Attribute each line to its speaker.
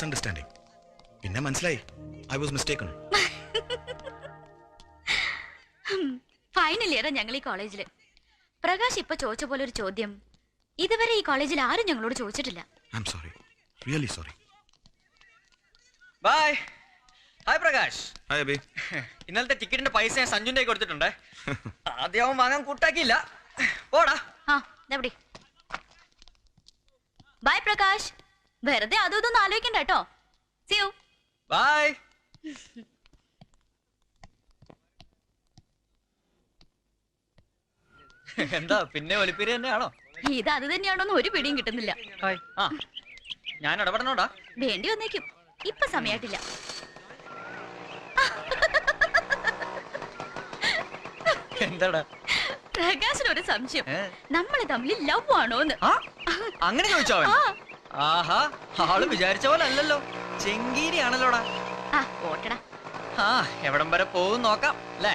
Speaker 1: Misunderstanding. പിന്നെ മനസ്സിലായി I was mistaken.
Speaker 2: Final ഇയറാ ഞങ്ങൾ ഈ കോളേജില്. പ്രകാശ് ഇപ്പൊ ചോദിച്ച പോലെ ഒരു ചോദ്യം ഇതുവരെ ഈ കോളേജിൽ ആരും ഞങ്ങളോട് ചോദിച്ചിട്ടില്ല.
Speaker 1: I am sorry, really sorry.
Speaker 3: Bye. Hi Prakash.
Speaker 1: Hi Abi.
Speaker 3: ഇന്നലത്തെ ടിക്കറ്റിന്റെ പൈസ ഞാൻ സഞ്ജുന്റെ കൊടുത്തിട്ടുണ്ട്. ആദ്യം അവൻ വാങ്ങാൻ കൂട്ടാക്കിയില്ല. പോടാ.
Speaker 2: ബൈ പ്രകാശ്. വെറുതെ അതും ഇതൊന്നും ആലോചിക്കണ്ട കേട്ടോ. See you.
Speaker 3: ബൈ. എന്താ പിന്നെ ഒലിപ്പിരി തന്നെയാണോ?
Speaker 2: ഇത് അത് തന്നെയാണോന്ന് ഒരു പിടിയും കിട്ടുന്നില്ല.
Speaker 3: ആ ഞാൻ ഇടപെടണോടാ.
Speaker 2: വേണ്ടി വന്നേക്കും. ഇപ്പൊ സമയായിട്ടില്ല.
Speaker 3: എന്താടാ?
Speaker 2: പ്രകാശിന് ഒരു സംശയം, നമ്മള് തമ്മിൽ ലവ് ആണോന്ന്.
Speaker 3: അങ്ങനെ ചോദിച്ചോ? ആഹാ, ആള് വിചാരിച്ച പോലെ അല്ലല്ലോ, ചെങ്കീരി ആണല്ലോടാ.
Speaker 2: ഓട്ടടാ.
Speaker 3: എവിടം വരെ പോകും നോക്കാം അല്ലേ?